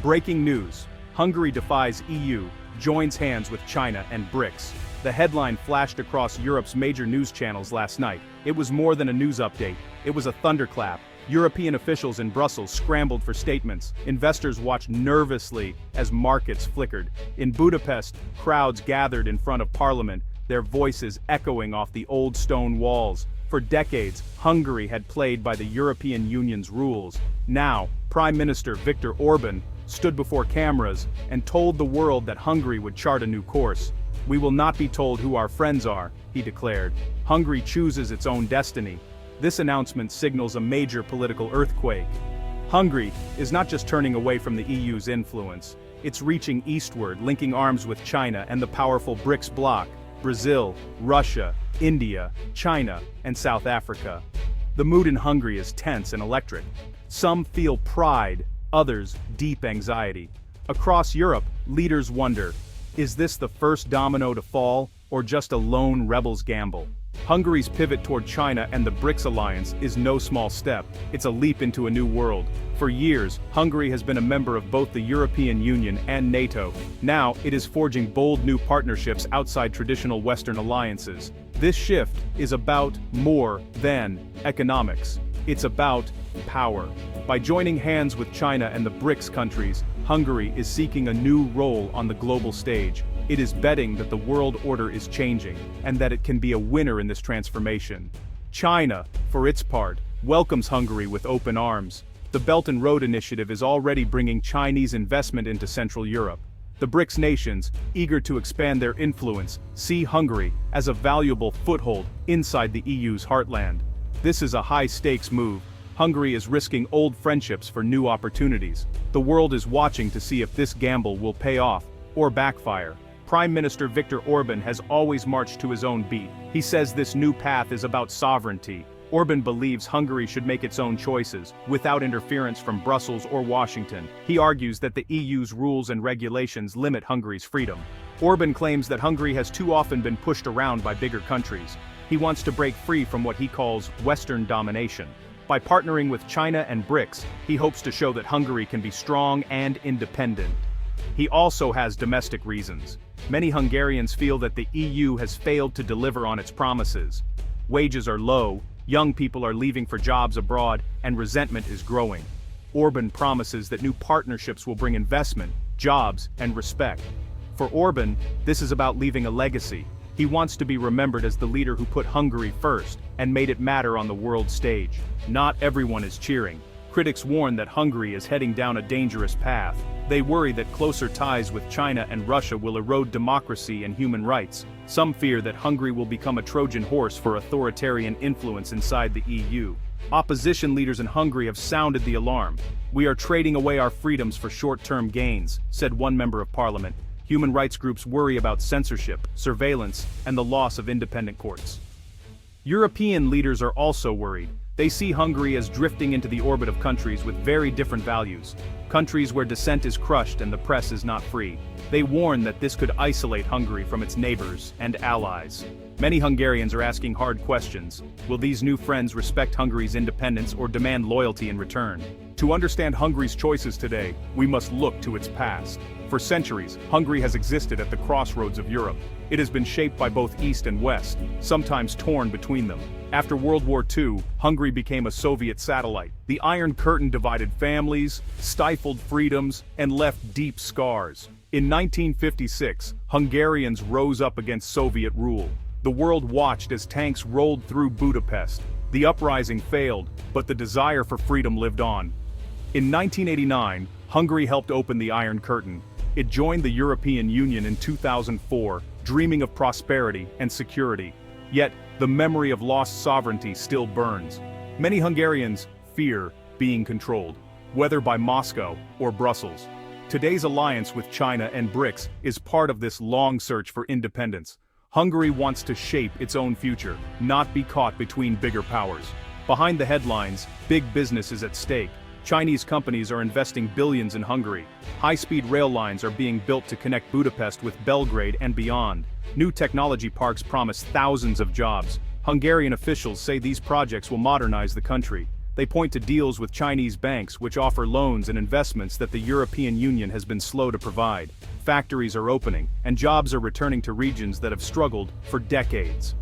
Breaking news. Hungary defies EU, joins hands with China and BRICS. The headline flashed across Europe's major news channels last night. It was more than a news update. It was a thunderclap. European officials in Brussels scrambled for statements. Investors watched nervously as markets flickered. In Budapest, crowds gathered in front of Parliament, their voices echoing off the old stone walls. For decades, Hungary had played by the European Union's rules. Now, Prime Minister Viktor Orban stood before cameras and told the world that Hungary would chart a new course. "We will not be told who our friends are," he declared. "Hungary chooses its own destiny." This announcement signals a major political earthquake. Hungary is not just turning away from the EU's influence, it's reaching eastward, linking arms with China and the powerful BRICS bloc: Brazil, Russia, India, China, and South Africa. The mood in Hungary is tense and electric. Some feel pride, others deep anxiety. Across Europe, leaders wonder, is this the first domino to fall, or just a lone rebel's gamble? Hungary's pivot toward China and the BRICS alliance is no small step. It's a leap into a new world. For years, Hungary has been a member of both the European Union and NATO. Now, it is forging bold new partnerships outside traditional Western alliances. This shift is about more than economics. It's about power. By joining hands with China and the BRICS countries, Hungary is seeking a new role on the global stage. It is betting that the world order is changing, and that it can be a winner in this transformation. China, for its part, welcomes Hungary with open arms. The Belt and Road Initiative is already bringing Chinese investment into Central Europe. The BRICS nations, eager to expand their influence, see Hungary as a valuable foothold inside the EU's heartland. This is a high-stakes move. Hungary is risking old friendships for new opportunities. The world is watching to see if this gamble will pay off or backfire. Prime Minister Viktor Orban has always marched to his own beat. He says this new path is about sovereignty. Orban believes Hungary should make its own choices, without interference from Brussels or Washington. He argues that the EU's rules and regulations limit Hungary's freedom. Orban claims that Hungary has too often been pushed around by bigger countries. He wants to break free from what he calls Western domination. By partnering with China and BRICS, he hopes to show that Hungary can be strong and independent. He also has domestic reasons. Many Hungarians feel that the EU has failed to deliver on its promises. Wages are low, young people are leaving for jobs abroad, and resentment is growing. Orban promises that new partnerships will bring investment, jobs, and respect. For Orban, this is about leaving a legacy. He wants to be remembered as the leader who put Hungary first and made it matter on the world stage. Not everyone is cheering. Critics warn that Hungary is heading down a dangerous path. They worry that closer ties with China and Russia will erode democracy and human rights. Some fear that Hungary will become a Trojan horse for authoritarian influence inside the EU. Opposition leaders in Hungary have sounded the alarm. "We are trading away our freedoms for short-term gains," said one member of parliament. Human rights groups worry about censorship, surveillance, and the loss of independent courts. European leaders are also worried. They see Hungary as drifting into the orbit of countries with very different values. Countries where dissent is crushed and the press is not free. They warn that this could isolate Hungary from its neighbors and allies. Many Hungarians are asking hard questions. Will these new friends respect Hungary's independence or demand loyalty in return? To understand Hungary's choices today, we must look to its past. For centuries, Hungary has existed at the crossroads of Europe. It has been shaped by both East and West, sometimes torn between them. After World War II, Hungary became a Soviet satellite. The Iron Curtain divided families, stifled freedoms, and left deep scars. In 1956, Hungarians rose up against Soviet rule. The world watched as tanks rolled through Budapest. The uprising failed, but the desire for freedom lived on. In 1989, Hungary helped open the Iron Curtain. It joined the European Union in 2004, dreaming of prosperity and security. Yet, the memory of lost sovereignty still burns. Many Hungarians fear being controlled, whether by Moscow or Brussels. Today's alliance with China and BRICS is part of this long search for independence. Hungary wants to shape its own future, not be caught between bigger powers. Behind the headlines, big business is at stake. Chinese companies are investing billions in Hungary. High-speed rail lines are being built to connect Budapest with Belgrade and beyond. New technology parks promise thousands of jobs. Hungarian officials say these projects will modernize the country. They point to deals with Chinese banks which offer loans and investments that the European Union has been slow to provide. Factories are opening, and jobs are returning to regions that have struggled for decades.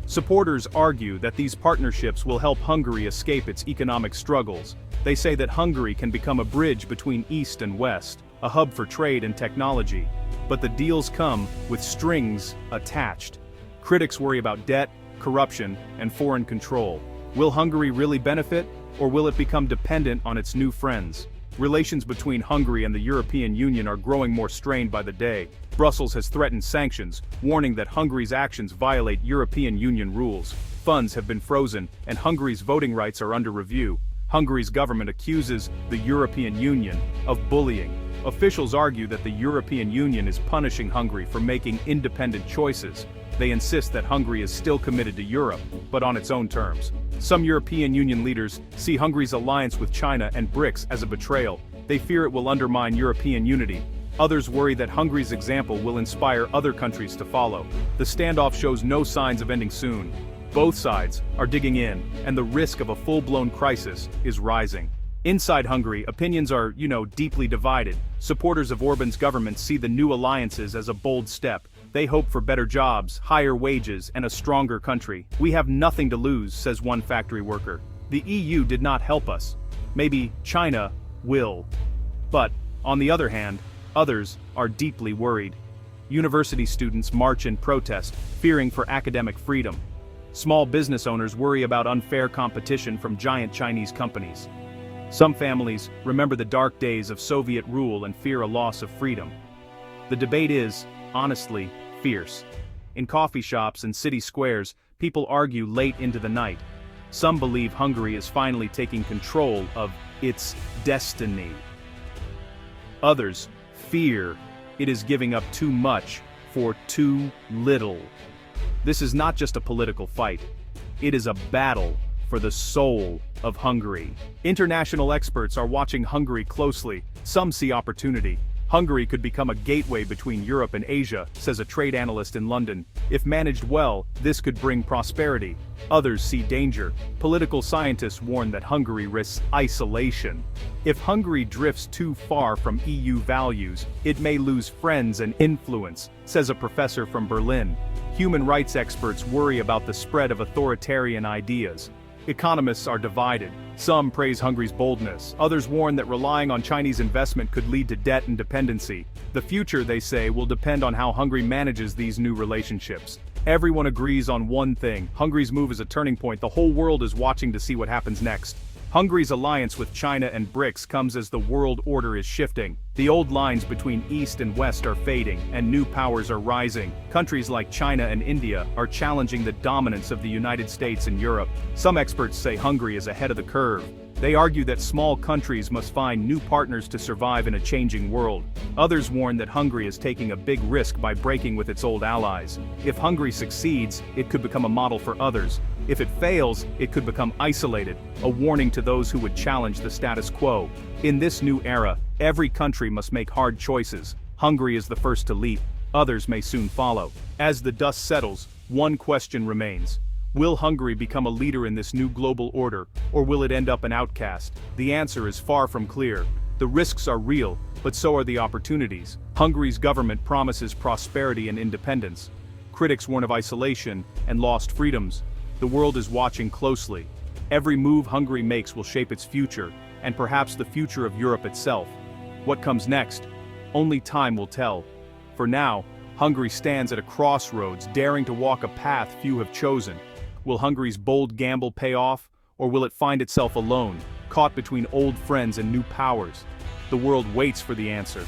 Supporters argue that these partnerships will help Hungary escape its economic struggles. They say that Hungary can become a bridge between East and West, a hub for trade and technology. But the deals come with strings attached. Critics worry about debt, corruption, and foreign control. Will Hungary really benefit, or will it become dependent on its new friends? Relations between Hungary and the European Union are growing more strained by the day. Brussels has threatened sanctions, warning that Hungary's actions violate European Union rules. Funds have been frozen, and Hungary's voting rights are under review. Hungary's government accuses the European Union of bullying. Officials argue that the European Union is punishing Hungary for making independent choices. They insist that Hungary is still committed to Europe, but on its own terms. Some European Union leaders see Hungary's alliance with China and BRICS as a betrayal. They fear it will undermine European unity. Others worry that Hungary's example will inspire other countries to follow. The standoff shows no signs of ending soon. Both sides are digging in, and the risk of a full-blown crisis is rising. Inside Hungary, opinions are, deeply divided. Supporters of Orban's government see the new alliances as a bold step. They hope for better jobs, higher wages, and a stronger country. "We have nothing to lose," says one factory worker. "The EU did not help us. Maybe China will." But, on the other hand, others are deeply worried. University students march in protest, fearing for academic freedom. Small business owners worry about unfair competition from giant Chinese companies. Some families remember the dark days of Soviet rule and fear a loss of freedom. The debate is, honestly, fierce. In coffee shops and city squares, people argue late into the night. Some believe Hungary is finally taking control of its destiny. Others fear it is giving up too much for too little. This is not just a political fight. It is a battle for the soul of Hungary. International experts are watching Hungary closely. Some see opportunity. Hungary could become a gateway between Europe and Asia, says a trade analyst in London. If managed well, this could bring prosperity. Others see danger. Political scientists warn that Hungary risks isolation. If Hungary drifts too far from EU values, it may lose friends and influence, says a professor from Berlin. Human rights experts worry about the spread of authoritarian ideas. Economists are divided. Some praise Hungary's boldness. Others warn that relying on Chinese investment could lead to debt and dependency. The future, they say, will depend on how Hungary manages these new relationships. Everyone agrees on one thing: Hungary's move is a turning point. The whole world is watching to see what happens next. Hungary's alliance with China and BRICS comes as the world order is shifting. The old lines between East and West are fading, and new powers are rising. Countries like China and India are challenging the dominance of the United States and Europe. Some experts say Hungary is ahead of the curve. They argue that small countries must find new partners to survive in a changing world. Others warn that Hungary is taking a big risk by breaking with its old allies. If Hungary succeeds, it could become a model for others. If it fails, it could become isolated, a warning to those who would challenge the status quo. In this new era, every country must make hard choices. Hungary is the first to leap. Others may soon follow. As the dust settles, one question remains. Will Hungary become a leader in this new global order, or will it end up an outcast? The answer is far from clear. The risks are real, but so are the opportunities. Hungary's government promises prosperity and independence. Critics warn of isolation and lost freedoms. The world is watching closely. Every move Hungary makes will shape its future, and perhaps the future of Europe itself. What comes next? Only time will tell. For now, Hungary stands at a crossroads, daring to walk a path few have chosen. Will Hungary's bold gamble pay off, or will it find itself alone, caught between old friends and new powers? The world waits for the answer.